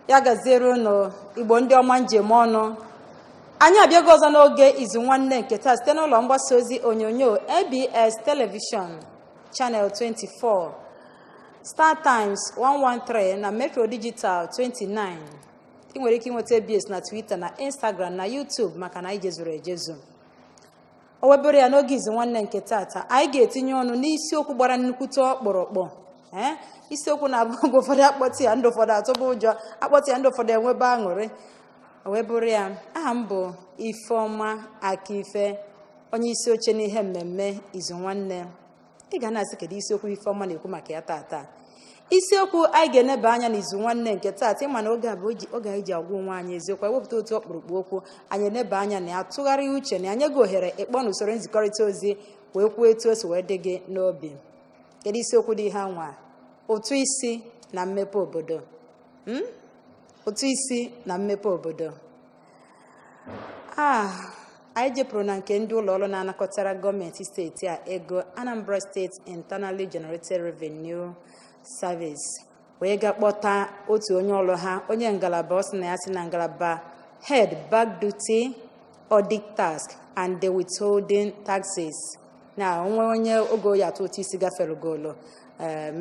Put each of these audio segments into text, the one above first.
ya gaziere unu Igbo ndị ọma njem ọnụ. Anyị abịago ọzọ n'oge Izu Nwanne nke taa site n'ụlọ mgbasa ozi onyonyo ABS Television Channel 24, Star Times 113 na Metro Digital 29. Ị nwere ike ịnweta ABS na Twitter na Instagram na YouTube maka na anyị jezuru ejezu. O webere ya n'oge Izu Nwanne nke taa anyị ga-etinye ọnụ n'isiokwu gbara nnukwute ọkpụrụkpụ. Isiokwu na-abụ ụfọdụ akpọtị ya ndị ụfọdụ atụba ụjọ, akpọtị ya ndị ụfọdụ enwebe aṅụrị. O webụrụ ya, aha m bụ Ifeọma Akife, onye isi oche n'ihe mmemme Izu Nwanne. Ị ga na-asị kedu isiokwu Ifeọma na-ekwu maka ya taa. Isiokwu anyị ga-eneba anya n'Izu Nwanne nke taa, ịma na oge a bụ oge anyị ji agwa onwe anyị eziokwu, ewepụta otu ọkpụrụkpụ okwu anyị eneba anya na ya, tụgharịa uche na anyị ga ohere ịkpọ n'usoro nzikọrịta ozi wee kwuo etu o si wee dị gị n'obi. Kedu isiokwu dị ihe anwa? Ụtụ isi na mmepe obodo. Ụtụ isi na mmepe obodo. Anyị jepụrụ na nke ndị ụlọ ọrụ na-anakọtara gọọmenti steeti a ego, Anambra State Internally Generated Revenue Service, wee ga kpọta otu onye ọrụ ha, onye ngalaba ọ sị na ya si na ngalaba Head Back Duty, Audit Task and the Withholding Taxes. Na onye ogo ya atụ ụtụ isi gafere ugolo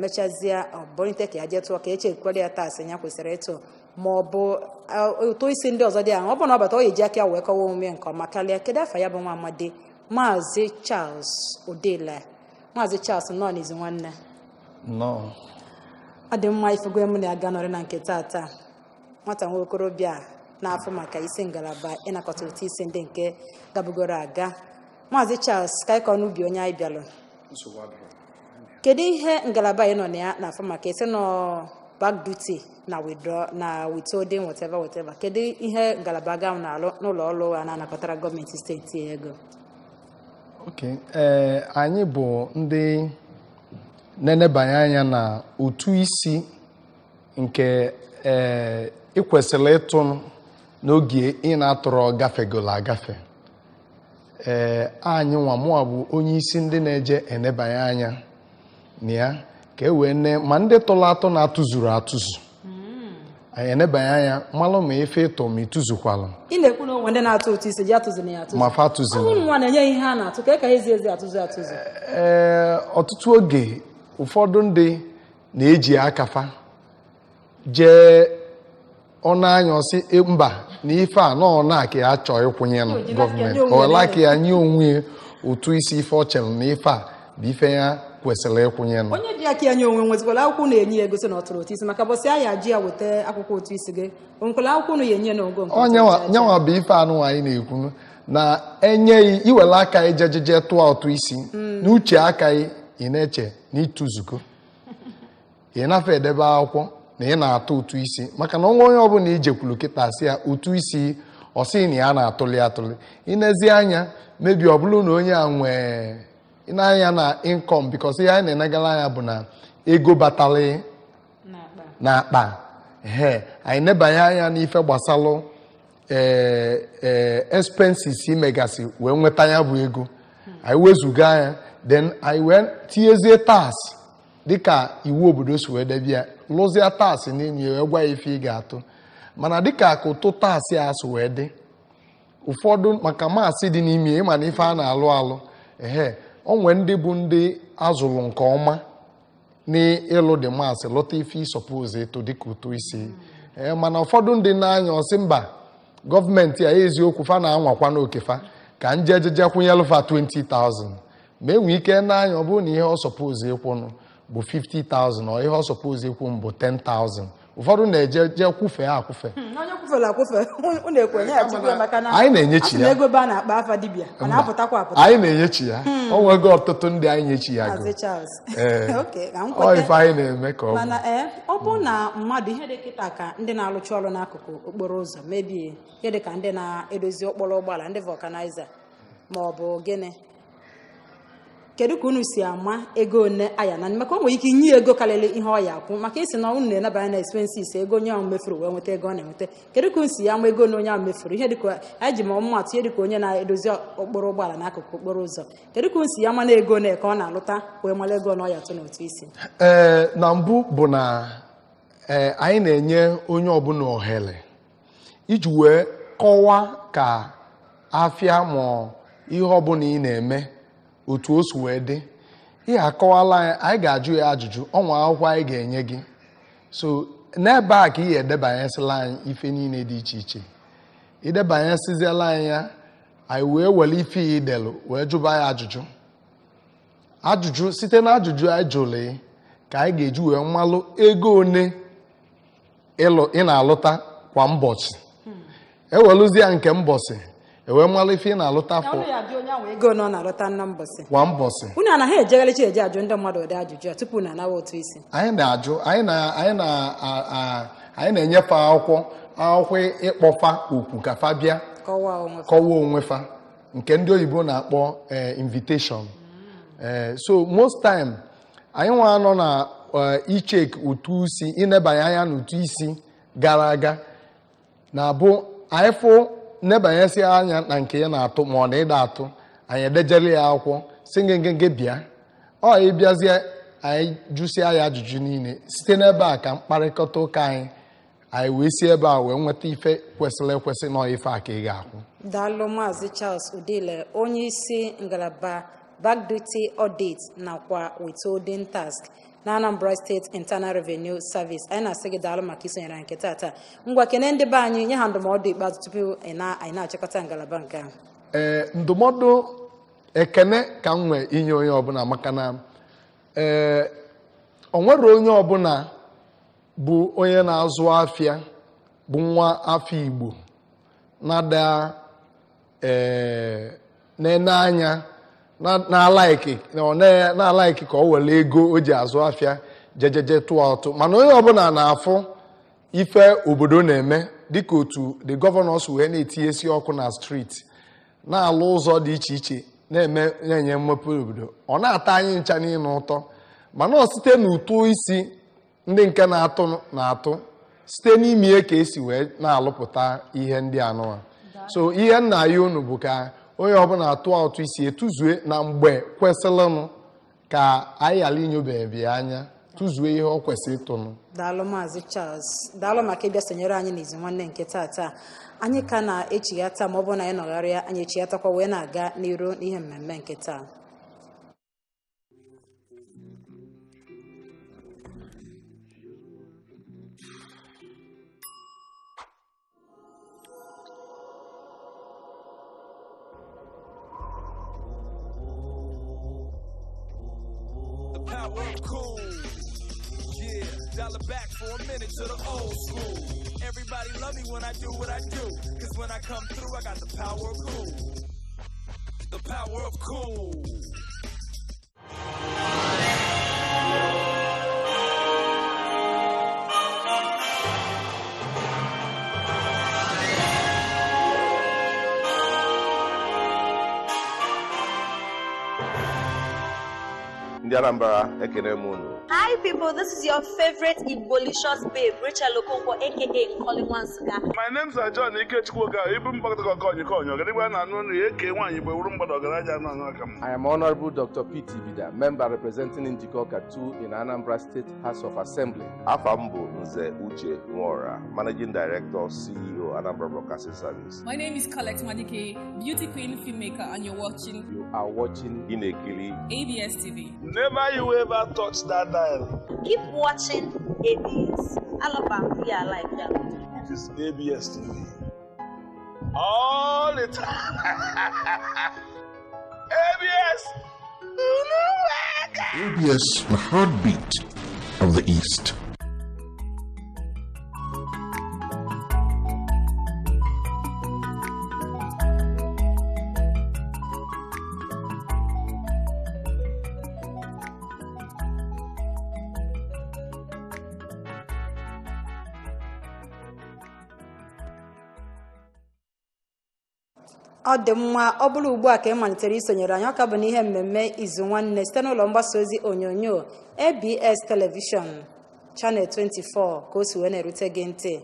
mechazie ọbụrịte ka ya jee tụọ ka echekwara ya taasị ya kwesịrị ịtụ, ma ọ bụ ụtụ isi ndị ọzọ dị ahụ. Ọ bụ na ọbata ọ ga-eji aka wee kọwa omume nke ọma karịa. Kedu afa ya bụ nwa amadi? Maazị Charles Odele. Maazị Charles nọ n'Izu Nwanne. Ọ dị mma ifego m na-aga nọrị na nke taa. Nwata nwa okorobịa na-afụ maka isi ngalaba ịnakọta ụtụ isi ndị nke gabugoro aga. Maazị Charles, ka anyị kọ n'ubi onye anyị bịalụ. Kedu ihe ngalaba anyị nọ na ya na-afụ maka isi nọ back duty na withholding whatever? Kedu ihe ngalaba ga na-alụ n'ụlọ ọrụ a na-anakọtara gọọmenti steeti ego? Anyị bụ ndị na-enebanye anya na ụtụ isi nke ịkwesịrị ịtụ n'oge ị na-atụrụ gafegolo agafe. Anyị nwa mụa bụ onye isi ndị na-eje enebanye anya na ya ka e wee ne ma ndị tụrụ atụ na-atụzuru atụzu. Anyị enebanye anya malụ ma ife ịtụ ma ịtụzukwala. Ị na-ekwu na onwe ndị na-atụ ụtụ isi ji atụzu na ya atụzu. Ma fa atụzuru. Ụmụ nwa na-enye ihe a na-atụ ka ezi atụzu. Ọtụtụ oge ụfọdụ ndị na-eji akafa jee ọnụ anya ọsị mba na ife a nọ na-aka ya chọọ ịkwụnye na gọọmenti, ọ laka ya nye onwe ụtụ isi ife ọ chere na ife a bụ ife ya kwesịrị ịkwụnye na. Onye dị aka ya nye onwe nwezikwala akwụkwọ na-enye ya egosi na ọ tụrụ ụtụ isi, maka bọsị ya ji ya weta akwụkwọ ụtụ isi gị onwekwala akwụkwọ na enye na ogo nke nyanwa bụ ife anụ anyị na-ekwu na enyeghị iwere aka ijejeje tụọ ụtụ isi n'uche aka ị na-eche na ịtụzugo ị nafe edebe akwụkwọ na ị na-atụ ụtụ isi, maka na onwe onye ọbụla ijekwulu kịta si ya ụtụ isi ọ sị na ya na-atụli atụli. Ịnezi anya mebi ọ bụrụ na onye a nwee ịnanya na income, because ihe anyị na-enegara anya bụ na ego batali na akpa. Anyị nebanye anya n'ife gbasalụ expenses imegasị wee nweta ya bụ ego. Anyị wezuga anya then anyị wee tinyezie tax dịka iwu obodo si wee debia, lụzie taasị n'enyi wee gwa ya ife ị ga-atụ. Mana dịka ka ụtụ taasị a so wee dị ụfọdụ maka maasị dị n'ime ịma na ife a na-alụ o nwee ndị bụ ndị azụrụ nke ọma n'ịlụ dị maasị lụta ife ịsọpozi eto dịka ụtụ isi. Mana ụfọdụ ndị na-anya ọsị mba gọọmenti a eziokwu fa na-anwakwa n'okefa ka njejeje kwụnyelụfa 20,000 ma enwe ike na-anya ọ bụrụ na ihe ọ sọpozi ịkwụnụ bụ 50,000 ọ ihe ọ sọpozi ịkwụ bụ 10,000. Ụfọdụ na-eje kwụfe akwụfe. Onye kwụfere akwụfe na-ekwenye ya tupu maka na anyị na-enyechi ya. Ego ba na-akpa afa dibịa ọ na-apụtakwa apụta. Anyị na-enyechi ya. O nwego ọtụtụ ndị anyị nyechi ya go. Ọ ife anyị na-eme ka ọ bụ. Mana ọ bụ na mmadụ ihe dị kịta ka ndị na-alụcha ọrụ n'akụkụ okporo ụzọ mebie ihe dị ka ndị na-edozi okporo ụgbọala, ndị vulcanizer ma ọ bụ gịnị, kedu ka unu si ama ego one aya na maka o nwere ike inye ego karịrị ihe ọ ya akwụ, maka isi na unu na-enabanye na expenses ego onye ahụ mefuru wee nweta ego ọ na-enweta. Kedu ka unu si ama ego na onye ahụ mefuru ihe dịka anyị ji ma ọmụmatụ ihe dịka onye na-edozi okporo ụgbọala n'akụkụ okporo ụzọ, kedu ka unu si ama na ego na-eke ọ na-alụta wee mara ego na ọ ya atụ n'otu isi? Na mbụ bụ na anyị na-enye onye ọbụla ohere iji wee kọwaa ka afịa ma ihe ọbụla ị na-eme otu o si wee dị. Ihe akọwala anyị ga-ajụ ya ajụjụ ọnwa akwụkwọ anyị ga-enye gị. So n'ebe a ka ị edebanyesịla anyị ife niile dị iche iche. Idebanyesiziela anyị ya, anyị wee were ife idelụ wee jụba ya ajụjụ site na ajụjụ anyị jụrụ ka anyị ga-eji wee mmalụ ego one ị na-alụta kwa mbọchị. Ewelụzie nke mbọchị ewee mmalụ ife ị na-alụta kwa mbọchị. Unu anaghị ejegharịcha eje ajụ ndị mmadụ ụdị ajụjụ a tupu na anawa ụtụ isi. Anyị na-ajụ anyị na-enyefe akwụkwọ ịkpọfa okwu ka fa bịa kọwaa onwe fa nke ndị oyibo na-akpọ invitation. So most time anyị nwa nọ na ichek ụtụ isi inebanye anya n'ụtụ isi gara aga na-abụ anyị fụ nebanyesi anya na nke ya na-atụ ma ọ na ịda atụ anyị edejere ya akwụkwọ si ngenge bịa ọ ịbịazie anyị jụsịa ya ajụjụ niile site n'ebe a ka mkparịkọta ụka anyị wee si ebe a wee nweta ife kwesịrị ekwesị nọ ife a ka ị ga-akwụ. Daalụ Maazị Charles Udile, onye isi ngalaba Back Duty Audit nakwa Withholding Task na Anambra State Internal Revenue Service. Anyị na-asị gị daalụ maka isonyere anyị nke taata. Ngwa kene ndị be anyị nye ha ndụmọdụ ikpeazụ tupu anyị na-achịkọta ngalaba nke ahụ. Ndụmọdụ ekene ka m nwee inye onye ọbụla maka na o nwere onye ọbụla bụ onye na-azụ afịa bụ nwa afọ Igbo na-ada na-ene anya na-alaiki ka o were ego o ji azụ afịa jejeje tụọ ụtụ, mana onye ọbụla na-afụ ife obodo na-eme dịka otu the governors wee na-etinyesi ọkụ na street na-alụ ụzọ dị iche iche na-enye mmepe obodo. Ọ na-ata anyị ncha n'ịnụ ụtọ, mana ọ site n'ụtụ isi ndị nke na-atụ site n'ime ka esi wee na-alụpụta ihe ndị anụwa. So ihe nna ya unu bụ ka onye ọbụla atụọ ụtụ isi etuzue na mgbe kwesịrịnụ ka anyị ghara inyobeghị anya tụzuo ihe ọ kwesịrị ịtụnụ. Daalụ Maazị Charles, daalụ maka ịbịa sonyere anyị n'izu nwanne nke taata. Anyị ka na-echighata ma ọ bụ na anyị nọgharịa anyị echighatakwa wee na-aga n'iru n'ihe mmemme nke taa. Cool. Yeah, dial it back for a minute to the old school. Everybody love me when I do what I do. Cause when I come through, I got the power of cool. The power of cool. Hi people, this is your favorite Igbolicious babe, Rachel Okonkwo, aka Calling One Cigar. My name's John Ikechukwoga. I am Honorable Dr. P.T. Bida, member representing Njikoka 2 in Anambra State House of Assembly. Afambo Nze Uche Nwora, Managing Director, CEO, Anambra Broadcasting Service. My name is Colette Madike, beauty queen, filmmaker, and you are watching Inekili ABS TV. Never you ever touch that dial. Keep watching ABS. Alabama, yeah, I like that. It is ABS TV. All the time. ABS! ABS, the heartbeat of the East. Ọ dị mma ọ bụrụ ugbu a ka ị malitere isonyere anyị ọka bụ n'ihe mmemme Izu Nwanne site n'ụlọ mgbasa ozi onyonyo ABS Television Channel 24 ka o si wee na-erute gị ntị.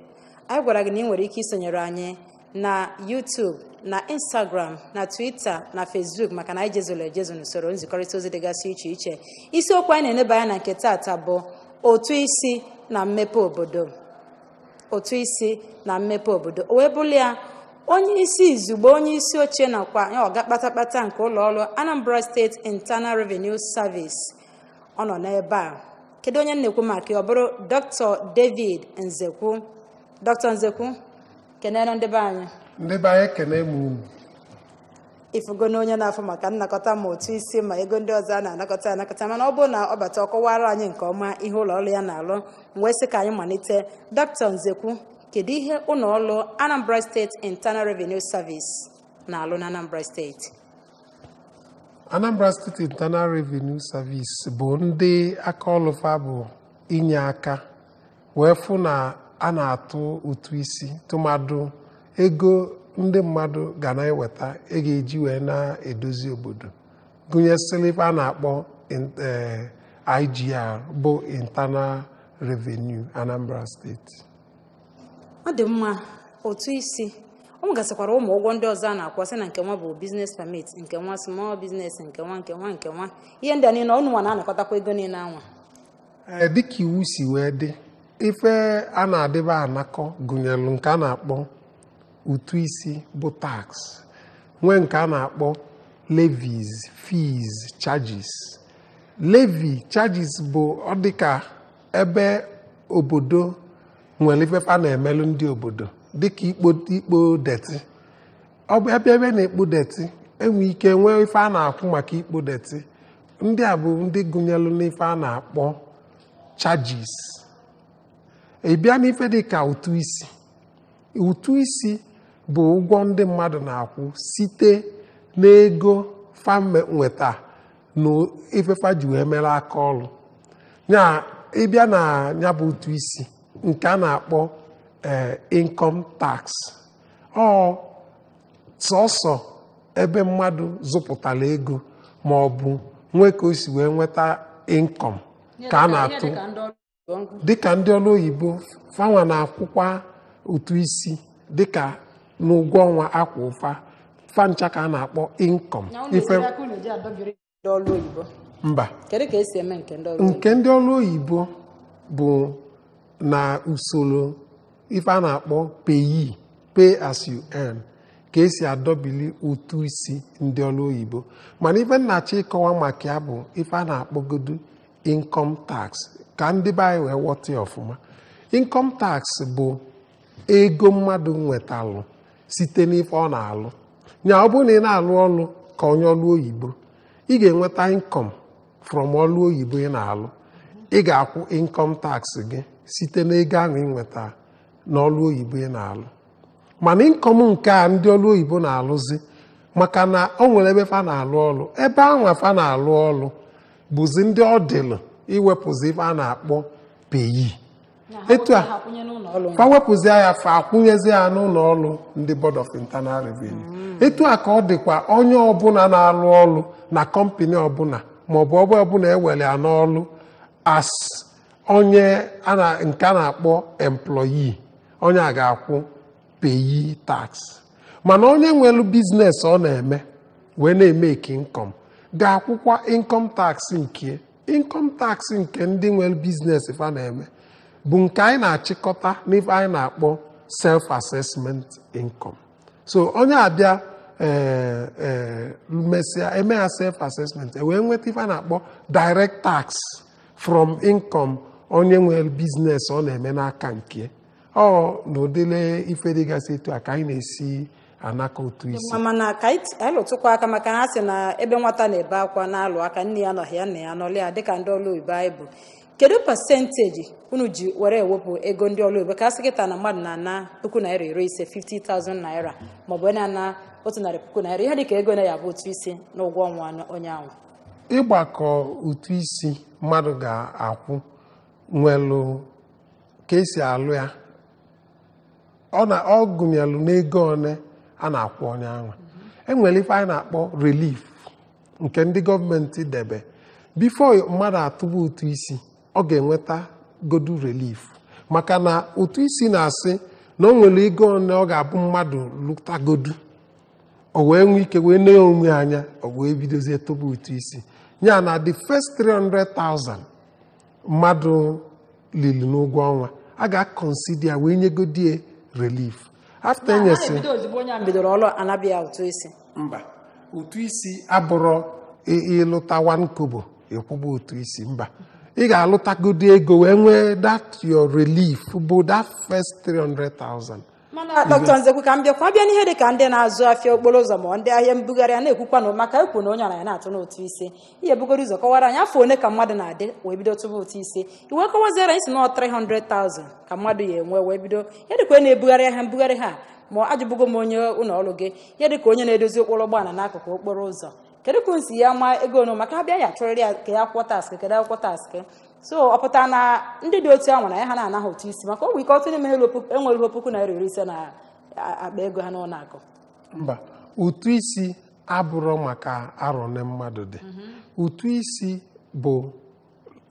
Anyị gwara gị na ị nwere ike isonyere anyị na YouTube, na Instagram, na Twitter, na Facebook maka na anyị jezuru ejezu n'usoro nzikọrịta ozi dịgasị iche iche. Isiokwu anyị na-eneba anya na nke taata bụ otu isi na mmepe obodo Utu Isi na mmepe obodo o wee bụrụ ya onye isi izugbe onye isi oche nakwa ọga kpatakpata nke ụlọ ọrụ Anambra State Internal Revenue Service ọ nọ n'ebe a kedu onye na-ekwu maka ọ bụrụ Dr. David Nzekwu Dr. Nzekwu kenere ndị be anyị kene m ifugo na onye na-afụ maka nnakọta ma Utu Isi ma ego ndị ọzọ a na-anakọta mana ọ bụrụ na ọ bata ọkọwara anyị nke ọma ihe ụlọ ọrụ ya na-alụ wee sị ka anyị malite Dr. Nzekwu kedu ihe ụlọ ọrụ Anambra State Internal Revenue Service na-alụ na Anambra State Anambra State Internal Revenue Service bụ ndị aka ọlụfa bụ inye aka wee fụ na a na-atụ ụtụ isi tụmadụ ego ndị mmadụ ga na-eweta ga-eji wee na-edozi obodo gụnyesịrị ife a na-akpọ IGR bụ Internal Revenue Anambra State. Ọ dị mma Utu Isi ọ gasịkwara ụmụ ụgwọ ndị ọzọ a na-akwasị na nke nwa bụ business permit nke nwa small business nke nwa ihe ndị a niile ọnụ nwa na-anakọtakwa ego niile anwa dịka iwu si wee dị ife a na-adịba anakọ gụnyere nke a na-akpọ ụtụ isi bụ tax nwee nke a na-akpọ levies fees charges levy charges bụ ọ dịka ebe obodo nwere ifefe a na-emelụ ndị obodo dịka ikpo deti ọ bụ ebe na-ekpo deti enwe ike nwee ife a na-akwụ maka ikpo deti ndị a bụ ndị gụnyelụ n'ife a na-akpọ charges bịa n'ife dịka ụtụ isi ụtụ bụ ụgwọ ndị mmadụ na-akwụ site n'ego fa nweta na ifefa ji wee mere aka ọrụ ya ịbịa na ya bụ ụtụ isi nke a na-akpọ income tax ọ sọsọ ebe mmadụ zụpụtara ego ma ọ bụ nwee ka o si wee nweta income ka a na-atụ dịka ndị ọrụ oyibo fanwa na-akwụkwa ụtụ isi dịka n'ụgwọ ọnwa akwa ụfa fancha ka a na-akpọ income mba nke ndị ọrụ oyibo bụ na usoro ife a na-akpọ pay as you earn ka esi adọbili ụtụ isi ndị ọrụ oyibo mana ife nnachi ịkọwa maka ya bụ ife a na-akpọgodo income tax ka ndị be anyị wee ghọta ya ọfụma income tax bụ ego mmadụ nwetalụ site n'ife ọ na-alụ nya ọ bụrụ na ị na-alụ ọrụ ka onye ọrụ oyibo ị ga-enweta income from ọrụ oyibo ị na-alụ ị ga-akwụ income tax gị site n'ego ahụ ị nweta n'ọrụ oyibo ị na-alụ mana income nke a ndị ọrụ oyibo na-alụzi maka na o nwere ebe fa na-alụ ọrụ ebe ahụ fa na-alụ ọrụ bụzi ndị ọ dịlụ iwepụzi ife a na-akpọ peyi etu a fa wepụzi ya fa akwụnyezi ya n'ụlọ ọrụ ndị Board of Internal Revenue etu a ka ọ dịkwa onye ọbụla na-alụ ọrụ na kọmpani ọbụla maọbụ ọbụla ewere ya n'ọrụ as onye nke a na-akpọ employee onye a ga-akwụ peyi tax mana onye nwere biznes ọ na-eme wee na-emeki income ga-akwụkwa income tax nke income tax nke ndị nwere biznes fa na-eme bụ nke anyị na-achịkọta n'ife anyị na-akpọ self-assessment income so onye abịa mesịa eme ya self-assessment wee nweta ife a na-akpọ direct tax from income onye nwere biznes ọ na-eme n'aka nke ọ na ụdịle ife dịgasị etu a ka anyị na-esi anaka ụtụ isi mana ka anyị lụtụkwa aka maka ha sị na ebe nwata na-ebe akwa na-alụ aka nne ya nọghị ya nna ya nọlị ya dịka ndị ọrụ oyibo anyị bụ kedu pasentịji unu ji were ewepụ ego ndị ọrụ oyibo ka asị kịta na mmadụ na-ana puku naira iri ise 50,000 naira maọbụ na-ana 100,000 naira ihe dịka ego na ya bụ ụtụ isi na ụgwọ ọnwa onye ahụ ịgbakọ ụtụ isi mmadụ ga-akwụ nwelu ka esi alụ ya ọ gụnyelụ n'ego one a na-akwụ onye ahụ enwere ife anyị na-akpọ relief nke ndị gọọmenti debe bifo mmadụ atụba ụtụ isi ọ ga-enweta godu relief maka na ụtụ isi na-asị na o nwere ego one ọ ga-abụ mmadụ lụtagodu o wee nwee ike wee nee onwe anya o wee bidozie tụba ụtụ isi ya na the first 300,000 mmadụ lili n'ụgwọ ọnwa a ga-akọnsidia wee nyegodie relief after enyesi mba ụtụ isi abụrụ ịlụta 1 kobo ekwuba ụtụ isi mba ị ga-alụtagodi ego wee nwee that your relief bụ that first 300,000. mana Dr. Nzekwu ka m bịakwa bịa n'ihe dị ka ndị na-azụ afịa okporo ụzọ ma ndị ahịa mbugharị a na-ekwukwa na maka ekwu na onye ọra ya na-atụ n'ụtụ isi ihe bugoro ụzọ kọwara anyị afọ one ka mmadụ na-adị wee bido tụba ụtụ isi iwe kọwaziara anyị si na 300,000 ka mmadụ ya enwe wee bido ihe dịka na-ebugharị ahịa mbugharị ha ma ajụbụgo m onye ụlọ ọrụ gị ihe dịka onye na-edozi okporo ụgbọala n'akụkụ okporo ụzọ kedu ka nsi ya ma ego ọnụ maka abịa ya chọrọ ya ka ya kwụọ taskị kedu akwụkwọ taskị so ọ pụtara na ndị dị otu ahụ na ya ha na-anaghị ụtụ isi maka ọ bụ ike ọtụ n'ime enwere ihe puku naira 50 na akpa ego ha n'ụlọ akụ mba ụtụ isi abụrụ maka arọne mmadụ dị ụtụ isi bụ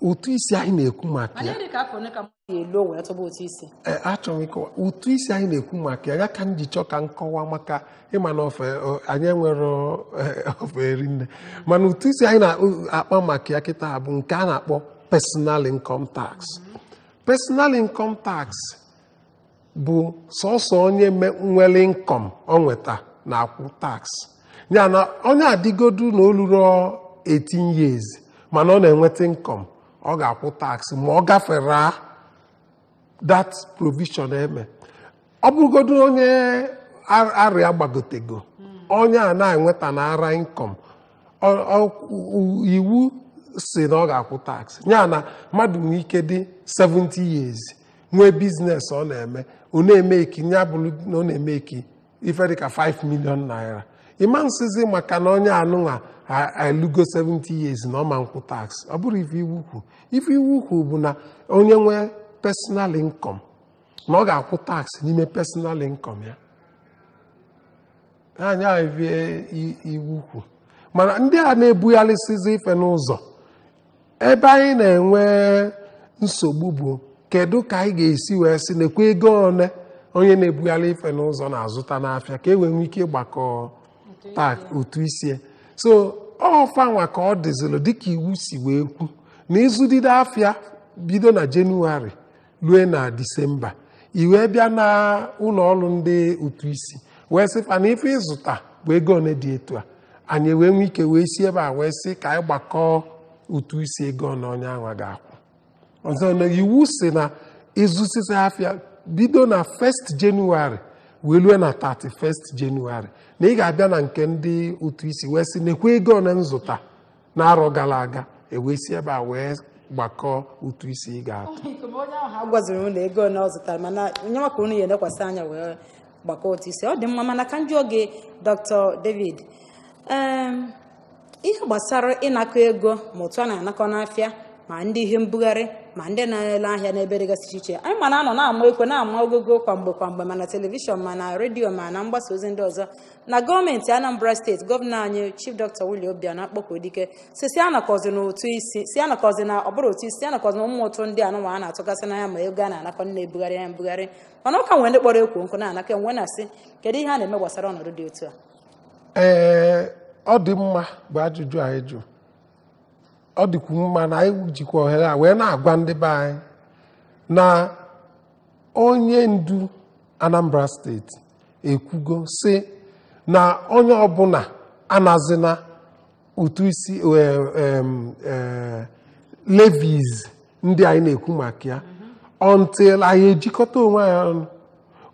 ụtụ isi anyị na-ekwu maka ya achọrọ m ịkọwa ụtụ isi anyị na-ekwu maka ya ka m ji chọọ ka nkọwa maka ịma na anyị enwere ofe eri nne mana ụtụ isi anyị na-akpa maka ya kịta bụ nke a na-akpọ personal income tax. Personal income tax bụ sọsọ onye nwere income ọ nweta na-akwụ tax ya na onye adịgodu na oluru 18 years mana ọ na-enweta income ọ ga-akwụ tax ma ọ gafere that provision eme ọ bụrụgodu onye arịa gbagotego onye a na-enweta na ara income iwu si na ọ ga-akwụ tax ya na mmadụ nwee ike dị 70 years nwee biznes ọ na-eme ọ na-eme eki ya bụrụ na ọ na-eme eki ife dịka 5 million naira ịma nsizi maka na onye anụnwa elugo 70 years na ọ ma nkwụ tax ọ bụrụ ife iwu ukwu bụ na onye nwee personal income na ọ ga-akwụ tax n'ime personal income ya anya iwu ukwu mana ndị a na-ebugharịsịzi ife n'ụzọ ebe anyị na-enwe nsogbu bụ kedu ka anyị ga-esi wee sị na-ekwe ego one onye na-ebugharị ife n'ụzọ na-azụta n'afịa ka e nwee ike ịgbakọ tax ụtụ isi so ọfanwa ka ọ dịzịrị dịka iwu si wee kwu na ịzụdide afịa bido na Jenụwarị rue na Disemba iwee bịa na ụlọ ọrụ ndị ụtụ isi wee sịfa na ife ịzụta bụ ego one dị etu a anyị wee nwee ike wee si ebe a wee sị ka anyị gbakọọ ụtụ isi ego na onye ahụ ga-akwụ ọzọ na iwu si na ịzụsịsị afịa bido na 1st Jenụwarị wee lue na 31st Jenụwarị na ị ga-abịa na nke ndị ụtụ isi wee sị nekwe ego na nzụta na-arọ gara aga ewee si ebe a wee gbakọọ ụtụ isi ị ga-atụ onye ahụ ha gwaziri ụlọ ego na ọ zụtara mana onye maka unu ya elekwasị anya wee gbakọọ ụtụ isi ọ dị mma mana ka njụ oge Dr. David ihe gbasara ịnakọ ego ma otu a na-anakọ n'afịa ma ndị ihe mbugharị ma ndị na-ele ahịa n'ebe dịgasị iche anyị mana anọ na-ama ekwe na-ama ogogo kwamgbe ma na telivishọn ma na redio ma na mgbasa ozi ndị ọzọ na gọọmenti Anambra steeti gọvanọ anyị Chief Dr. Willie Obianọ Akpọkọdike si anakọzi na ụtụ isi si anakọzi na ọbụrụ ụtụ isi anakọzi na ụmụ ụtụ ndị anụnwa a na-atụgasị n'anya ma ego a na-anakọ ndị na-ebugharị ya mbugharị mana ọ ka nwee ndị kpọrọ ekwo nkụ na-anakọ enwe na-asị kedu ihe a na-eme gbasara ọnọdụ dị otu a ọ dị mma bụ ajụjụ anyị jụ ọ dịkwu mma na anyị jikwa ohere a wee na-agwa ndị be anyị na onye ndu Anambra steeti ekwugo sị na onye ọbụla anazina ụtụ isi levies ndị anyị na-ekwu maka ya until anyị ejikọta onwe anyị ọnụ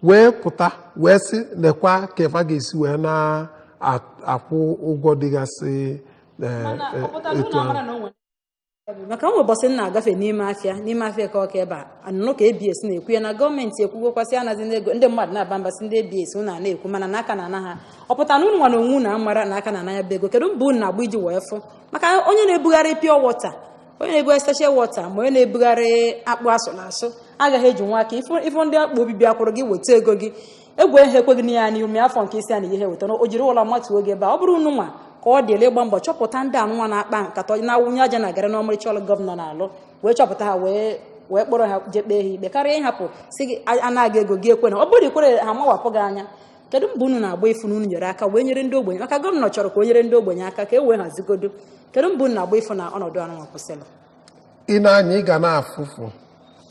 wee pụta wee sị lekwa ka efa ga-esi wee na-akwụ ụgwọ dịgasị etu ahụ maka nwe ụbọchị na-agafe n'ime afịa ka ọka ebe a anụnụ ka ABS na-ekwu ya na gọọmenti ekwugokwasị anazi ego ndị mmadụ na-aba mbasị ndị ABS unu na-ekwu mana n'aka na ana ha ọ pụta na unu nwa na onwe na amara na aka na ana ya bụ ego kedu mbụ unu na-agba iji wee fụ maka onye na-ebugharị pure water onye na-ebugharị special water ma onye na-ebugharị akpụ asụrụ asụ agaghị eji nwa aka ifụ ndị akpụ obibi akwụrụ gị weta ego gị egwu ihe ekweghị na ya n'ime afọ nke isi a na ihe wetara o jiri ụlọ mmatụ oge ebe a ọ bụrụ unu nwa ka ọ dị ele ịgba mbọ chọpụta ndị anụnwa na-akpa nkata na-awụnye aja na gara n'ọmarịcha ọrụ gọvanọ na-alụ wee chọpụta ha wee kpọrọ ha jee kpee ha ikpe karịa ịhapụ si gị anaghị ego gị ekwe na ọ bụrụ ikwere ha mawapụ gị anya kedu mgbe unu na-agba ifu na unu nyere aka wee nyere ndị ogbenye maka gọvanọ chọrọ ka o nyere ndị ogbenye aka ka e wee hazigodo kedu mgbe unu na-agba ifu na ọnọdụ anụnwa kwụsịrị ị na-anya ị ga na-afụfụ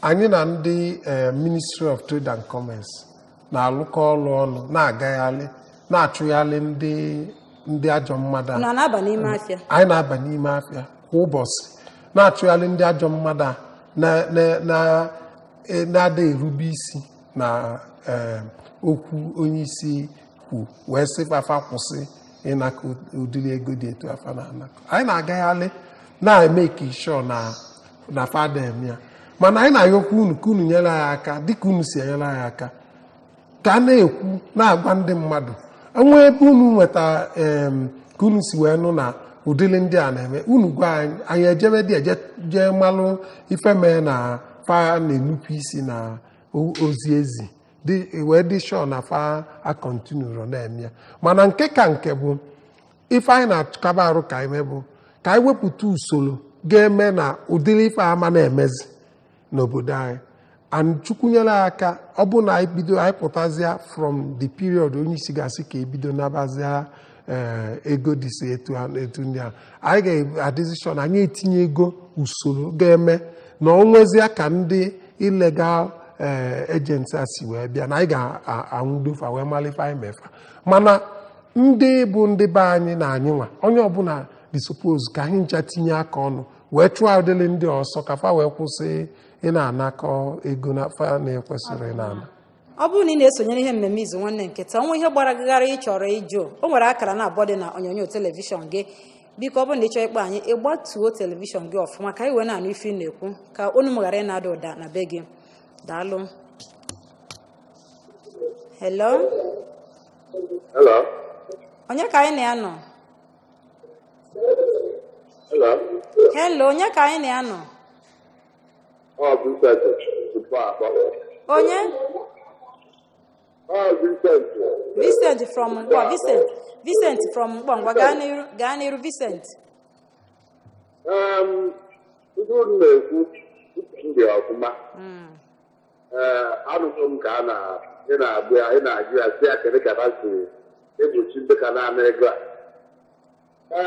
anyị na ndị Ministry of Trade and Commerce na-alụkọ ọrụ ọnụ na-agagharị na-achụgharị ndị ajọ mmadụ anyị na-aba n'ime afịa kwa ụbọchị na-achụgharị ndị ajọ mmadụ na-ada erube isi na okwu onye isi kwu wee sịfafa kwụsị ịnaka ụdịrị ego dị etu afa na-anakọ. Anyị na-agagharị na-eme ikisho na fada eme ya, mana anyị na-ayọkwa unu ka unu nyere anyị aka dịka unu si enyere anyị aka ka a na-ekwu na-agwa ndị mmadụ enwe ebe unu nweta ka unu si wee nụ na ụdịrị ndị a na-eme unu gwa anyị ejebe dị jee malụ ife mee na fa na-enupụ isi na ozi ezi wee dị shọ na fa akọntinuro na-eme ya. Mana nke ka nke bụ ife anyị na-akaba arụ ka anyị bụ ka anyị wepụta usoro ga-eme na ụdịrị ife ama na-emezi n'obodo anyị Chukwu nyere aka ọ bụ na anyị bido anyị pụtazịa from the period onye isi gasị ka ebido nabazịa ego dịsị etu ndị a anyị ga-adịzishọn anyị etinye ego usoro ga-eme na onwezịa ka ndị illegal agents a si wee bịa na anyị ga-anwụdofa wee malife anyị mefa. Mana ndị bụ ndị be anyị na anyị nwa onye ọbụla dị suppose ka anyị ncha tinye aka ọnụ wee chụọ ụdịrị ndị ọsọ ka fa wee kwụsị ị na-anakọ ego na fa na-ekwesịrị na-ana. Ọ bụrụ na ị na-esonyere ihe mmemme Izu Nwanne nketa ọnwa ihe gbara gịgharị ị chọrọ ịjụ o nwere akara na-abụọ dị na onyonyo telivishọn gị biko ọ bụrụ na ị chọọ ịkpọ anyị ịgbatuo telivishọn gị ọfụma ka anyị wee na-anụ ife ị na-ekwu ka onu m ghara ịna-ada ụda na be gị. Daalụ. Hello. Onye ka anyị na-anọ? Hello, onye ka anyị na-anọ? Onye? Vincent from Mkpọ. Vincent from Mkpọ. Ngwa gaa n'iru Vincent. Ndị unu na-ekwu ndị ọfụma. Anụghị m ka ị na-ajụ ya si ya kedu ka ha si egbochi ndị ka na-ana ego a.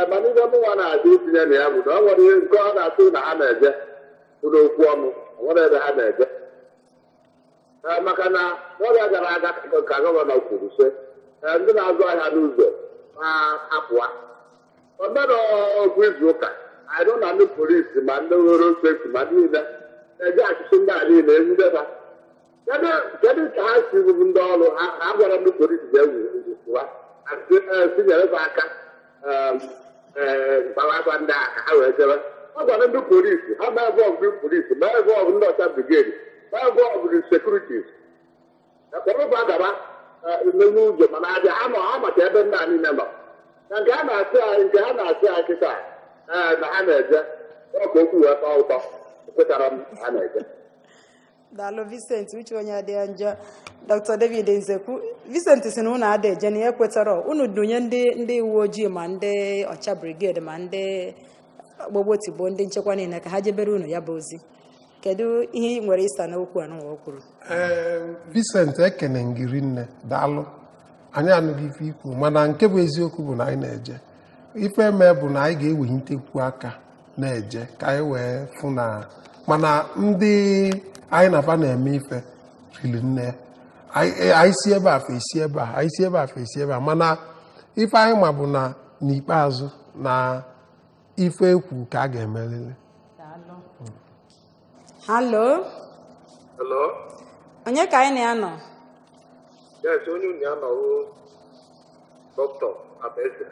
Mana ihe mụnwa na-adị itinye na ya bụ na ọ nwere ihe nke ọ na-atụ na ha na-eje bụ n'okwu ọnụ ọ nwere ebe ha na-eje. Maka na n'ọrịa gara aga ka gọvanọ kwuru sị ndị na-azụ ahịa n'ụzọ na-apụa omere ọgụ izu ụka anyị nọ na ndị polisi ma ndị nwere sefti ma niile na-eje achụsụ ndị a niile ezide ha. Kedu ka ha si bụ ndị ọrụ ha gwara ndị polisi ga-ewu tinyere ha aka gbawaba ndị a ka ha wee jebe. Ọ gwara ndị polisi ha ma ebe ọgụ polisi ma ebe ọgụ ndị ọcha brigedi ma ebe ọgụ sekuritis kpọrọba gaba n'ime ụzọ mana abịa ha maka ebe ndị a niile nọ na nke ha na-asị anyị kịta na ha na-eje ọka okwu wee tọọ ụtọ kwetara m ha na-eje. Daalụ Vincent uche onye adịghị njọ. Dr. David Nzekwu Vincent si na unu ada eje na ihe kwetara unu dunye ndị uwe ojii ma ndị ọcha brigade ma ndị gbogbotigbo ndị nchekwa niile ka ha jebere unu ya bụ ozi. Kedu ihe ị nwere ịsa n'okwu a n'ụwa o kwuru? Vincent ekene ngiri nne daalụ anyị anụghị ife ikwu mana nke bụ eziokwu bụ na anyị na-eje ife mee bụ na anyị ga-ewelitekwu aka na-eje ka anyị wee fụ na mana ndị anyị na-aba na-eme ife riri nne anyị si ebe a fa esi ebe a anyị si ebe a fa esi ebe a mana ife anyị ma bụ na n'ikpeazụ na ife ekwu ka a ga-emelili. Hello. Onye ka anyị na-anọ? Yes, onye unu ya nọ Dr. Amaeze.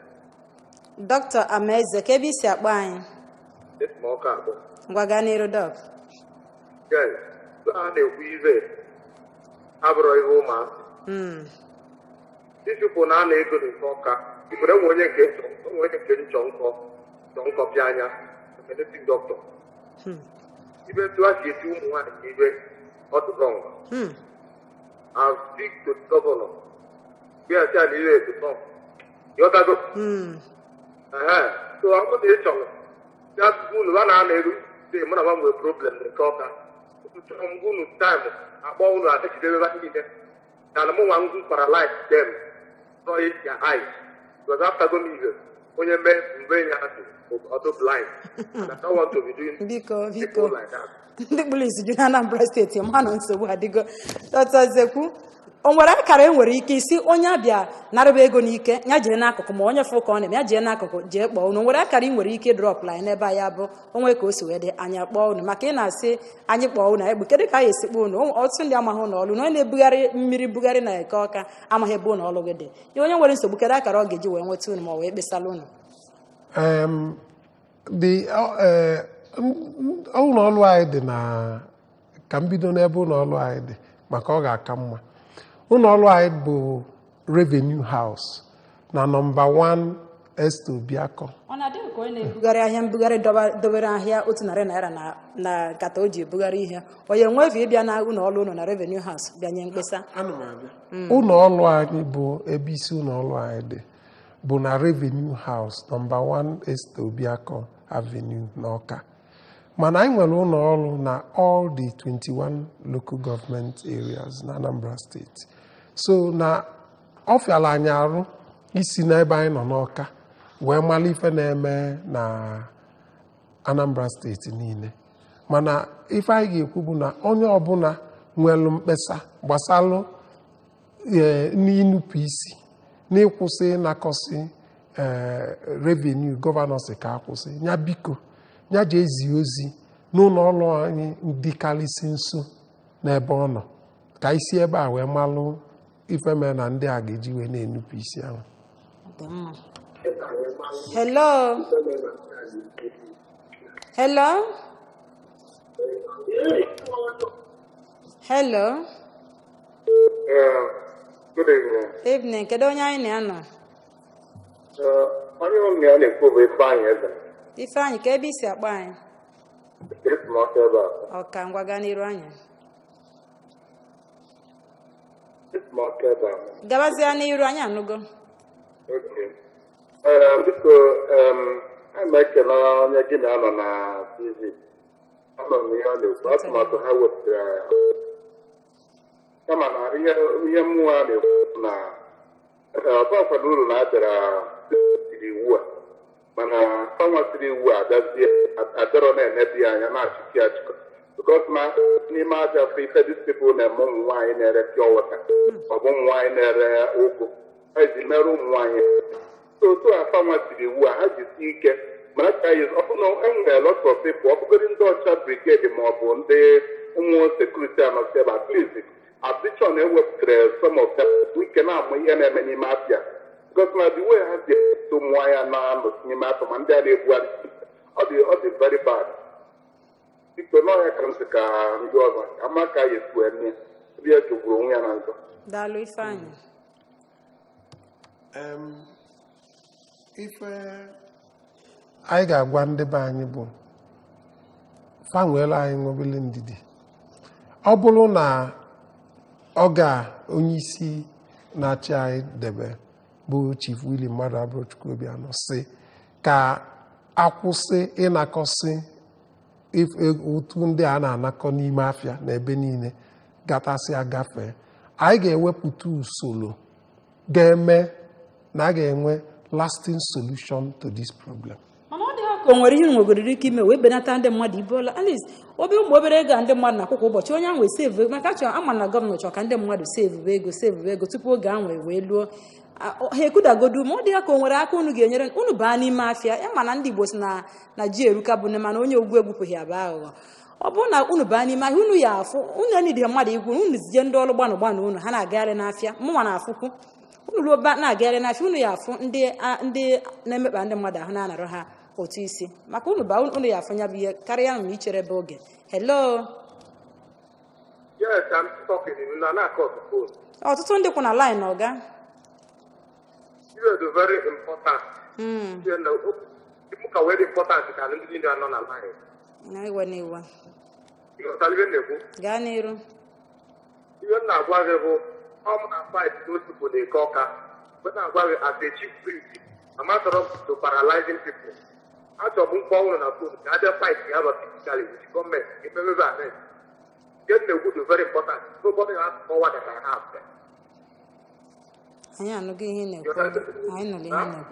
Dr. Amaeze ka ebe isi akpọ anyị? Ngwa gaa n'iru Doc. Yes, a na-ekwu ive abụrụ ihe ụmụasị. Isipụ na a na-ego nke ọka ibere onye nke nchọ nkọpịa anya medicine doctor. Ibe tụ a si eti ụmụ nwaanyị ibe ọdụ wrong. I'll speak to the governor. We are telling you to come. You got to go. So I'm going to tell you. That school, one hour, they might have a problem in the car. I'm going to time. I'm going to take the river. And I'm going to paralyze them. So it's your eyes. Because after going to when you make very happy, auto blind. And I don't want to be doing people like that. ndị kpụlisi ju na Anambra steeti ma nọ nsogbu adịgo. Dr. Zekwu, o nwere akara enwere ike isi onye abịa narịba ego n'ike ya jee n'akụkụ ma onye fụ ka ọ na-eme ya jee n'akụkụ jee kpọọ unu? Nwere akara ị nwere ike drọp line n'ebe a ya bụ onwe ka o si wee dị anya kpọọ unu maka ị na-asị anyị kpọọ unu egbe kedu ka anyị esi kpọọ unu? Ọtụtụ ndị amaghị ụlọ ọrụ na onye na-ebugharị mmiri bugharị na eke Ọka amaghị ebe ụlọ ọrụ gị dị. Ya onye nwere nsogbu kedu akara ọ ga-eji wee nweta unu ma ọ wee kpesala unu? ụlọ ọrụ anyị dị na ka m bido n'ebe ụlọ ọrụ anyị dị maka ọ ga-aka mma. Ụlọ ọrụ anyị bụ Revenue House na nọmba 1 Esto Biako. Ọ na-adị ka onye na-ebugharị ahịa mbugharị dobere ahịa $100 na nkata o ji ebugharị ihe onye nwefe ịbịa na ụlọ ọrụ ụlọ na Revenue House bịa nye mkpesa? Ụlọ ọrụ anyị bụ ebe isi ụlọ ọrụ anyị dị bụ na Revenue House nọmba 1 Esto Biako Avenue n'Ọka, mana anyị nwere ụlọ ọrụ na all the 21 local government areas na Anambra State. So na ọ fịala anyị arụ isi n'ebe anyị nọ n'Ọka wee mara ife na-eme na Anambra Steeti niile, mana ife anyị ga-ekwu bụ na onye ọbụla nwere mkpesa gbasalụ n'inupụ isi n'ịkwụsị ịnakọsị revenue gọvanọ si ka akwụsị ya biko ya ji ezi ozi n'ụlọ ọrụ anyị dịkarịsị nso n'ebe ọ nọ ka isi ebe a wee malụ ife mere na ndị a ga-eji wee na-enupụ isi ahụ. Hello. Hello. Hello. Good evening. Evening. Kedu onye anyị na-anọ? Onye ụmụ ya na-ekwu bụ Ifeanyị Eze. Ifeanyị, ka ebe isi akpọ anyị? Ọka, ngwa gaa n'iru anyị. Gabazie n'iru anyị anụgo. Biko, a na-ekele onye gị na-anọ na TV. Anọ m ihe ọ na-ekwu, atụmatụ ha wepụtara kama na ihe mmụọ a na-ekwu na ọtọ kwado uru na abịara tiri iwu a, mana ọnwa tiri iwu a adazie adọrọ na-emebi anya na-achịkị achịkọ because na n'ime aja afọ ife dis people na-eme ụmụ nwaanyị na-ere pure water ọ bụ ụmụ nwaanyị na-ere ụgụ ha ji mere ụmụ nwaanyị otu afọ nwa tiri iwu a ha jisi ike mana ka anyị ọbụna enwere lot of people ọbụgodi ndị ọcha brigade ma ọ bụ ndị ụmụ sekuriti anọsi ebe at least addiction ewepụtara some of them ike na-amụ ihe na-eme n'ime afịa because na the way ha si eto ụmụ nwaanyị na-anọsi n'ime afọ ma ndị a na-ebugharị ọ dị very bad. Biko n'ọhịa ka ntị ka ndị ọzọ ama ka ya efu eme ndị ejogburu onwe ya na nzọ. Daalụ Ifeanyị. Ife anyị ga-agwa ndị be anyị bụ fanwela anyị nwebele ndidi. Ọ bụrụ na ọ onye isi na-achị anyị debe bụ Chief Willie Mmadụ Abụrụchukwu Obianọ sị ka akwụsị ịnakọsị ụtụ ndị a na-anakọ n'ime afịa na ebe niile gatasị agafe, anyị ga-ewepụta usoro ga-eme na a ga-enwe lasting solution to this problem. Mana ọ dị ha ka o nwere ihe nwegoriri ike ime wee benata ndị mmadụ ibola at least obi mgbe obere ego ndị mmadụ na-akwụkwọ ụbọchị onye ahụ save maka chọrọ ama na gọọmenti chọrọ ka ndị mmadụ save ego tupu oge ahụ wee luo ha ekudagodu ma ọ dị ha ka o nwere aka unu ga-enyere unu baa n'ime afịa ya mana ndị Igbo si na ji eruka bụ mana onye ogwu egbupụghị aba aghụghọ. Ọ bụrụ na unu baa n'ime ahịa unu ya afụ unu enidị mmadụ igwu unu zie ndị ọrụ gbanụ unu ha na-agagharị n'afịa mụnwa na-afụkwu unu ruo na-agagharị n'afịa unu ya afụ ndị na-emekpa ndị mmadụ ahụ na-anara ha otu isi maka unu baa unu ya afụ ya bụ ihe karịa na ichere ebe oge. Hello. Yes, I'm talking in phone. Ọtụtụ ndị kwụ na line ọga. This is very important. You know, people are very important ka ndị ndị anọ na line. Na iwe n'iwe. Gaa n'iru. Ihe na-agwa gị bụ ọ m na fight those people dey call ka but na-agwa gị as a chief priest I'm not to paralyzing people. Achọ m mkpọ ọhụrụ na phone ka aja fight ya bụ physically with gọọmenti ememebe amen. Get the good very important. Nobody has forward that I have there. Anyị anụghị ihe na-ekwu.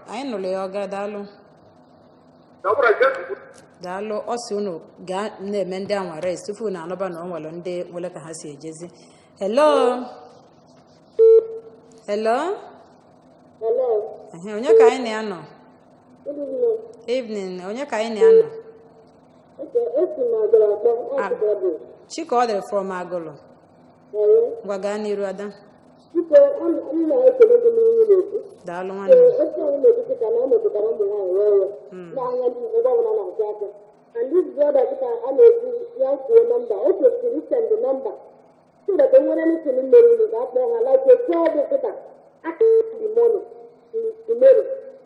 Anyị nụrụ ya ọga daalụ. daalụ ọ sị unu gaa na-eme ndị anwa rest tupu na anọba na ọ nwere ndị nwere ka ha si ejezi. Hello. Onye ka anyị na-anọ? Evening. Onye ka anyị na-anọ? Chika ọ dịrị from Agụlụ. Ngwa gaa n'iru ada. Daalụ nwanne. And this brother I number. Also, to send the number. So that they want anything in the like they tell the money tomorrow.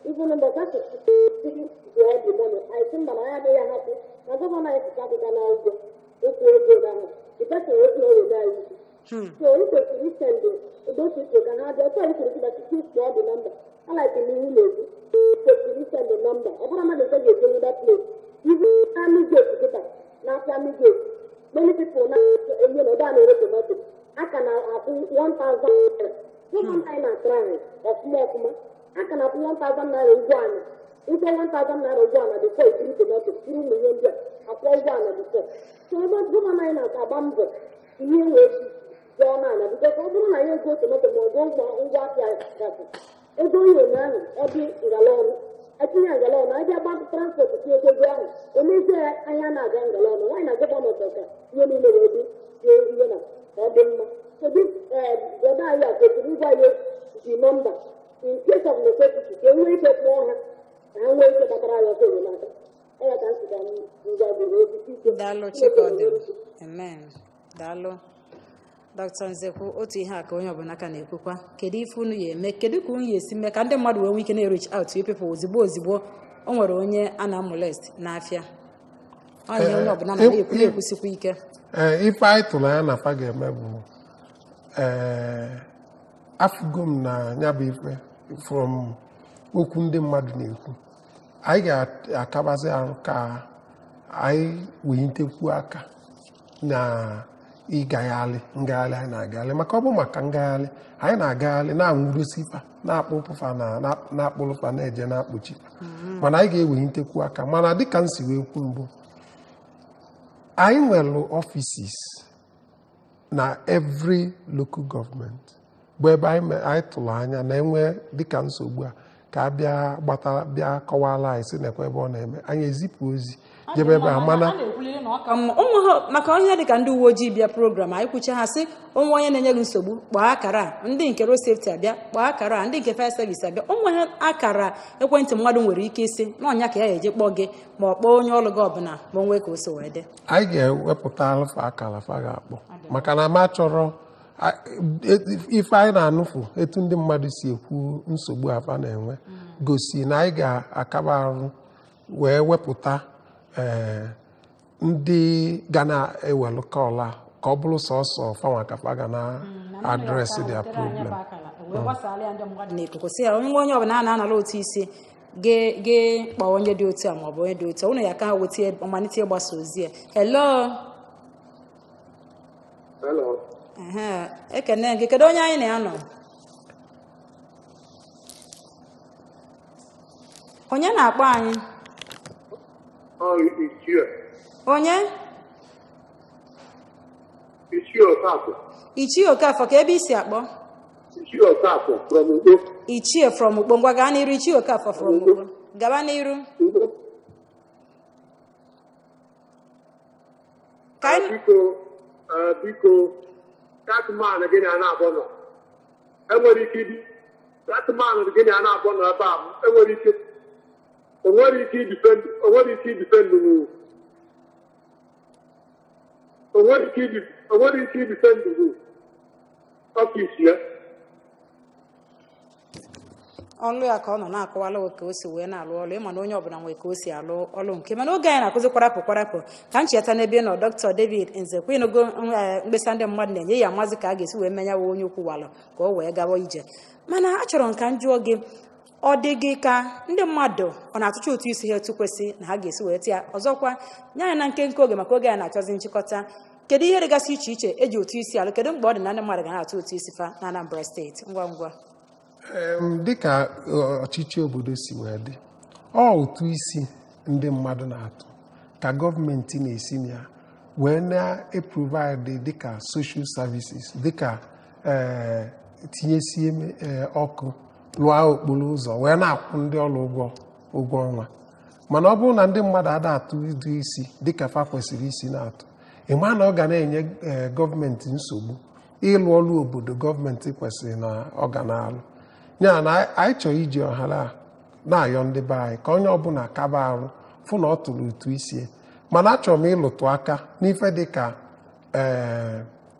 Even in the fact that they have the money, I think that I am very happy. I don't want to start it now. It's very good. The person is not very. So if they send those people can have their time to that you share the number. I like the new lady. So you send the number. I don't want to say you're doing that place. Even family gate to get now family gate. Many people now down the road. I can have 1,000. Someone I not trying of more. I can have 1,000 naira one. If 1,000 naira one, before you do not 2 million. I call one before. So about woman I not a bamboo. You will go on because I don't know go to make a more go what I go you man, every alone. I think I'm alone. I get about the transport to see the ground. When you say I am not going alone, why not go on a second? You need you know. So this brother I have to the number. In case of necessity, they will take more and wait for the trial. Daalụ Chikọdị. Amen. Daalụ. Dr. Nzekwu, otu ihe a ka onye ọbụla ka na-ekwukwa. Kedu ife unu ya eme? Kedu ka unu ya esi mee ka ndị mmadụ wee nwee ike na-reach out to people ozigbo o nwere onye a na-amolest n'afịa? Onye ọbụla na-ekwusikwa ike. Ife anyị tụrụ anya na fa ga-eme bụ afụgo m na ya bụ ife from okwu ndị mmadụ na-ekwu. Anyị ga-akabazi arụ ka anyị wenyitekwu aka na ịgagharị ngagharị anyị na-agagharị maka ọ bụ maka ngagharị anyị na-agagharị na-anwụrụsifa na-akpụpụfa na-akpụrụfa na-eje na-akpụchi mana anyị ga-ewenyitekwu aka mana dịka m si wee kwu mbụ anyị nwere offices na every local government bụ ebe anyị tụrụ anya na enwe dịka nsogbu a ka a bịa kọwara anyị si nekwa ebe ọ na-eme anyị ezipụ ozi jebe ebe a mana maka onye dịka ndị uwe ojii bịa program anyị kwucha ha sị onwe onye na-enye gị nsogbu kpọọ akara ndị nke road safety abịa kpọọ akara ndị nke fire service abịa onwe akara ekwentị mmadụ nwere ike isi na ọnya ka ya eje kpọọ gị ma ọ kpọọ onye ọrụ gị ọbụla ma onwe ka o so wee dị. Anyị ga-ewepụta alụfa akara fa ga-akpọ maka na ma chọrọ ife anyị na-anụfu etu ndị mmadụ si ekwu nsogbu afa na-enwe gosi na anyị ga-akaba arụ wee wepụta ndị ga na-ewelu kọla ka ọ bụrụ sọsọ fanwa kafa ga na-adresị their problem. Onye ọbụla na-anara otu isi gị kpọọ onye dị otu a maọbụ onye dị otu a unu ya ka weta ọmalite ịgbasa ozi ya. Hello. Ekene gị, kedu onye anyị na-anọ? Onye na-akpọ anyị? Onye? Ichie Okafọ ka ebe isi akpọ? Ichie from Ukpo. Ngwa gaa n'iru. Ichie Okafọ from Ukpo. Gaba n'iru. Biko that man again and abon. Enwere ike ibi that man again and abon ebe a enwere ike defend the office ya. Ọlụ ya ka ọ nọ na-akọwala ka o si wee na-alụ ọlụ ịma na onye ọbụla nwee ka o si alụ ọlụ nke mana oge anyị na-akụzi kwarapụ ka m cheta n'ebe nọ Dr. David Nzekwu ịnụgo mkpesa ndị mmadụ na-enye ya amazi ka a ga-esi wee menya wee onye kwuwalụ ka o wee gawa ije mana achọrọ nka m jụọ gị ọ dị gị ka ndị mmadụ ọ na-atụcha ụtụ isi ha etu kwesị na ha ga-esi wee tia ọzọkwa nye anyị na nkenke oge maka oge anyị na-achọzi nchịkọta kedu ihe dịgasị iche iche eji ụtụ isi alụ kedu mgbe ọ dị na ndị mmadụ ga na-atụ ụtụ isi fa na Anambra steeti ngwa ngwa dịka ọchịchị obodo si wee dị ọ ụtụ isi ndị mmadụ na-atụ ka gọọmenti na-esi na ya wee na-eprovide dịka social services dịka tinyesie ọkụ lụọ okporo ụzọ wee na-akwụ ndị ọrụ ụgwọ ọnwa. Mana ọ bụrụ na ndị mmadụ ada atụ ụdị isi dịka fa kwesịrị isi na-atụ, ịma na ọ ga na-enye gọọmenti nsogbu ịlụ ọrụ obodo gọọmenti kwesịrị na ọ ga na-alụ. Ya na anyị chọrọ iji ọhara na-ayọ ndị be anyị ka onye ọbụla kaba arụ fụ na ọ tụrụ ụtụ isi. Mana achọrọ m ịlụtụ aka n'ife dịka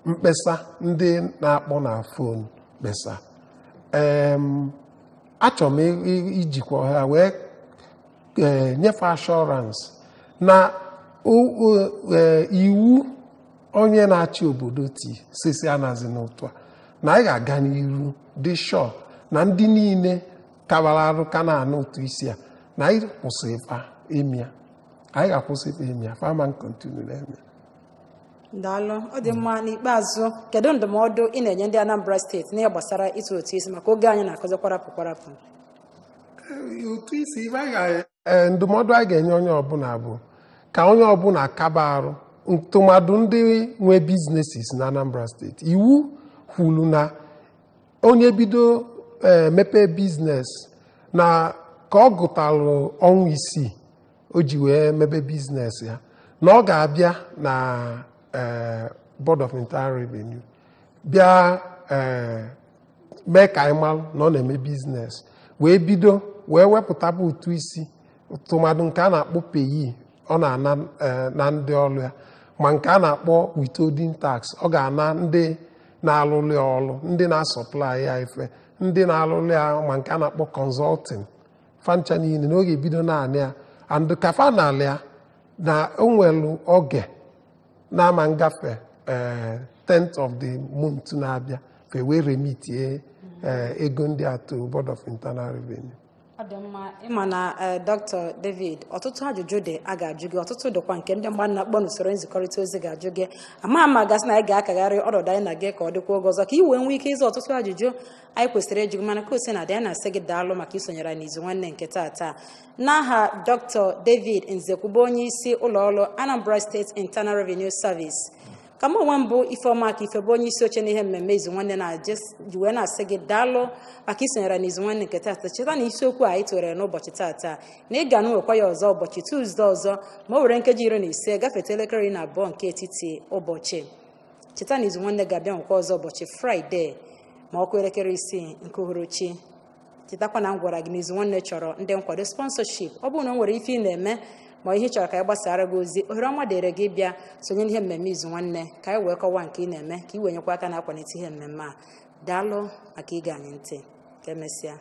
mkpesa ndị na-akpọ na fonu kpesa. Achọrọ m ijikwa ha wee nyefe ashọransị na iwu onye na-achị obodo sisi anazi n'ụtụ a na anyị ga-aga n'iru dị shọ na ndị niile kabara arụ ka na-anụ ụtụ isi a na anyị kwụsị ịfa emia anyị ga-akwụsị ịfa emia fama kontinu na-eme. Daalụ. Ọ dị mma. N'ikpeazụ, kedu ndụmọdụ ị na-enye ndị Anambra steeti n'ihe gbasara ịtụ ụtụ isi maka oge anyị na-akọzi kwarapụ? Ụtụ isi ndụmọdụ anyị ga-enye onye ọbụla bụ ka onye ọbụla kaba arụ ntụmadụ ndị nwe biznesis na Anambra steeti. Iwu kwuru na onye bido mepe biznes na ka ọ gụtalụ ọnwa 6 o ji wee mebe biznes ya na ọ ga-abịa na Board of Internal Revenue bịa mee ka anyị malụ na ọ na-eme biznes wee bido wee wepụtapụ ụtụ isi tụmadụ nke a na-akpọ peyi ọ na-ana na ndị ọrụ ya, ma nke a na-akpọ withholding tax ọ ga-ana ndị na-alụlụ ọrụ, ndị na-asọplai ya ife, ndị na-alụlụ ya, ma nke a na-akpọ consulting fancha niile na oge ebido naanị ya and kafa na-alụ ya na o nwere oge na-ama ngafe 10th of the month na-abịa fe wee remitie ego ndị atụ Board of Internal Revenue. Ọ dị mma. Ịma na Dr. David, ọtụtụ ajụjụ dị a ga-ajụ gị, ọtụtụ dịkwa nke ndị mmadụ na-akpọ n'usoro nzikọrịta ozi ga-ajụ gị. Ama gasị na anyị ga-akagharị ọnọdụ anyị na gị ka ọ dịkwa oge ọzọ ka ị wee nwee ike ịza ọtụtụ ajụjụ anyị kwesịrị ịjụ gị. Mana ka o si na dị, anyị na-asị gị daalụ maka isonyere n'izu nwanne nke taa. N'aha Dr. David Nzekwube, onye isi ụlọ ọrụ Anambra State Internal Revenue Service, ka m onwe mbụ Ifeoma ka ife bụ onye isi oche n'ihe mmemme izu nwanne na-ji wee na-asị gị daalụ maka isonyere n'izu nwanne nke taata. Cheta na isiokwu anyị tụrere n'ụbọchị taata na ị ga nwekwa ya ọzọ ụbọchị Tuzdee ọzọ ma o were nkeji 15 gafete elekere 12 nke etiti ụbọchị. Cheta na izu nwanne ga-abịa nkwa ọzọ ụbọchị Fraịde ma ọkụ elekere 6 nke uhuruchi. Chetakwa na m gwara gị na izu nwanne chọrọ ndị nkwado sponsorship. Ọ bụrụ na o nwere ife ị na-eme ma ihe chọrọ ka anyị gbasara gị ozi, ohere ọma dịrị gị bịa sonye n'ihe mmemme izu nwanne ka anyị wee kọwaa nke ị na-eme ka ị wee nyekwa aka na-akwalite ihe mmemme a. Daalụ maka ige anyị ntị. Ka emesịa.